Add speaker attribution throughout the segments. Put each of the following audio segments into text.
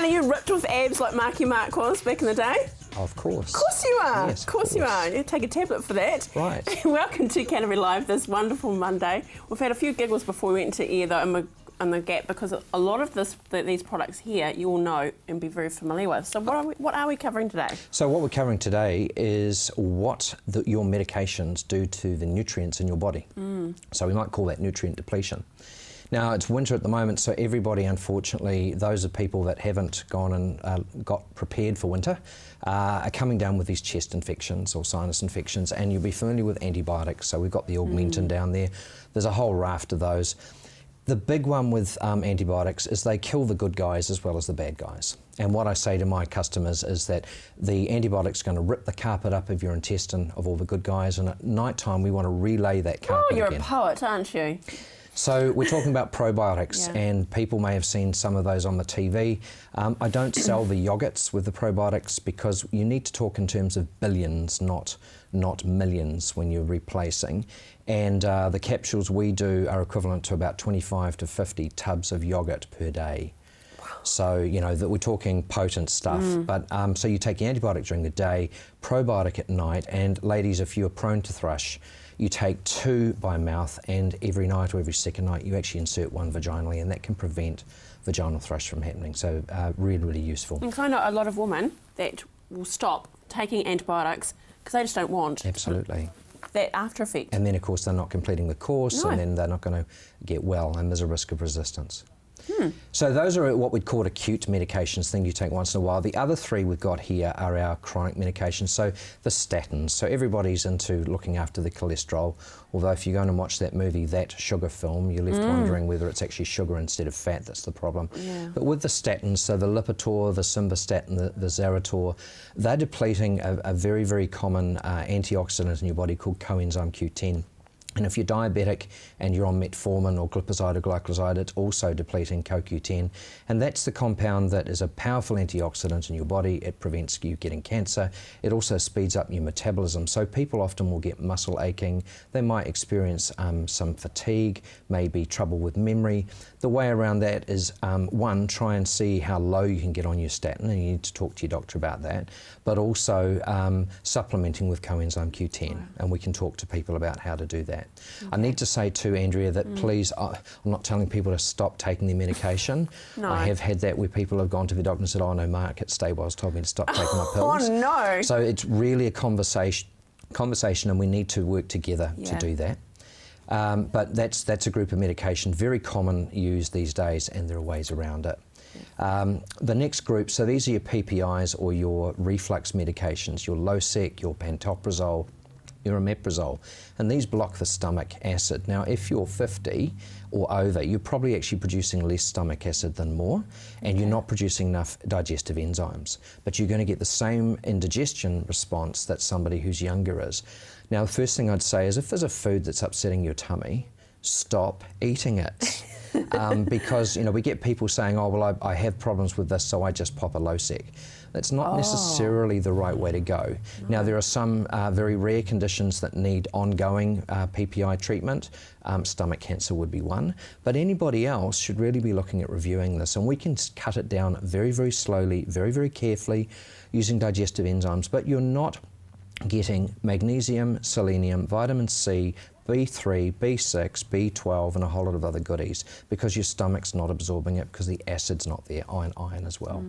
Speaker 1: are you ripped with abs like Marky Mark was back in the day?
Speaker 2: Of course.
Speaker 1: Of course you are.
Speaker 2: Yes,
Speaker 1: of course you are. You take a tablet for that.
Speaker 2: Right.
Speaker 1: Welcome to Canterbury Live this wonderful Monday. We've had a few giggles before we went into air though in the gap, because a lot of these products here you all know and be very familiar with. So what are we covering today?
Speaker 2: So what we're covering today is what your medications do to the nutrients in your body. So we might call that nutrient depletion. Now it's winter at the moment, so everybody, unfortunately, those are people that haven't gone and got prepared for winter, are coming down with these chest infections or sinus infections, and you'll be familiar with antibiotics. So we've got the augmentin down there. There's a whole raft of those. The big one with antibiotics is they kill the good guys as well as the bad guys. And what I say to my customers is that the antibiotic's going to rip the carpet up of your intestine of all the good guys, and at night time we want to relay that carpet
Speaker 1: Oh, you're
Speaker 2: again.
Speaker 1: a poet, aren't you?
Speaker 2: So we're talking about probiotics, and people may have seen some of those on the TV. I don't sell the yogurts with the probiotics because you need to talk in terms of billions, not millions when you're replacing. And the capsules we do are equivalent to about 25 to 50 tubs of yogurt per day. So, you know, that we're talking potent stuff. But so you take the antibiotic during the day, probiotic at night, and ladies, if you're prone to thrush, you take 2 by mouth, and every night or every second night you actually insert 1 vaginally, and that can prevent vaginal thrush from happening. So really, really useful.
Speaker 1: And I know a lot of women that will stop taking antibiotics because they just don't want that after effect.
Speaker 2: And then of course they're not completing the course, and then they're not going to get well, and there's a risk of resistance. So those are what we'd call acute medications, things you take once in a while. The other 3 we've got here are our chronic medications, so the statins. So everybody's into looking after the cholesterol, although if you're going to watch that movie, That Sugar film, you're left wondering whether it's actually sugar instead of fat that's the problem. But with the statins, so the Lipitor, the Simvastatin, the Zerator, they're depleting a very, very common antioxidant in your body called coenzyme Q10. And if you're diabetic and you're on metformin or glipizide or glycoside, it's also depleting CoQ10. And that's the compound that is a powerful antioxidant in your body. It prevents you getting cancer. It also speeds up your metabolism. So people often will get muscle aching. They might experience some fatigue, maybe trouble with memory. The way around that is, 1, try and see how low you can get on your statin, and you need to talk to your doctor about that. But also supplementing with coenzyme Q10, and we can talk to people about how to do that. I need to say too, Andrea, that please, I'm not telling people to stop taking their medication. I have had that where people have gone to the doctor and said, oh no, Mark at Staywell's told me to stop taking my pills.
Speaker 1: Oh no!
Speaker 2: So it's really a conversation, and we need to work together to do that. But that's a group of medication, very common used these days, and there are ways around it. The next group, so these are your PPIs or your reflux medications, your Losec, your pantoprazole, your omeprazole, and these block the stomach acid. Now, if you're 50 or over, you're probably actually producing less stomach acid than more, and you're not producing enough digestive enzymes, but you're going to get the same indigestion response that somebody who's younger is. Now, the first thing I'd say is if there's a food that's upsetting your tummy, stop eating it. Because, you know, we get people saying, oh, well, I have problems with this, so I just pop a Losec. That's not necessarily the right way to go. Now, there are some very rare conditions that need ongoing PPI treatment. Stomach cancer would be one. But anybody else should really be looking at reviewing this. And we can cut it down very, very slowly, very, very carefully, using digestive enzymes. But you're not getting magnesium, selenium, vitamin C, B3, B6, B12, and a whole lot of other goodies, because your stomach's not absorbing it because the acid's not there, iron as well.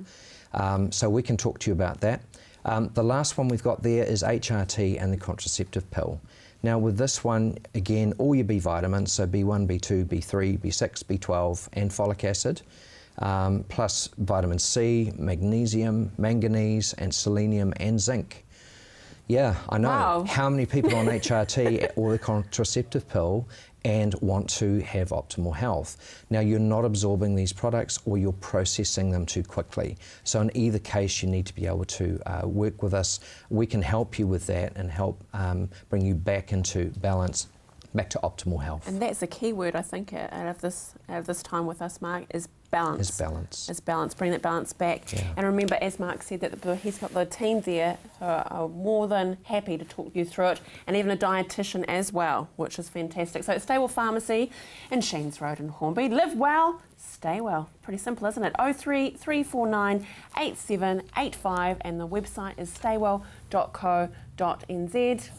Speaker 2: So we can talk to you about that. The last one we've got there is HRT and the contraceptive pill. Now with this one, again, all your B vitamins, so B1, B2, B3, B6, B12, and folic acid, plus vitamin C, magnesium, manganese, and selenium, and zinc. Yeah, I know.
Speaker 1: Wow.
Speaker 2: How many people on HRT or the contraceptive pill and want to have optimal health? Now, you're not absorbing these products, or you're processing them too quickly. So in either case, you need to be able to work with us. We can help you with that and help bring you back into balance, back to optimal health.
Speaker 1: And that's the key word, I think, out of this time with us, Mark, is balance.
Speaker 2: Is balance.
Speaker 1: Is balance, bring that balance back.
Speaker 2: Yeah.
Speaker 1: And remember, as Mark said, that he's got the team there who are more than happy to talk you through it, and even a dietitian as well, which is fantastic. So it's Staywell Pharmacy in Sheens Road in Hornby. Live well, stay well. Pretty simple, isn't it? 03349 8785, and the website is staywell.co.nz.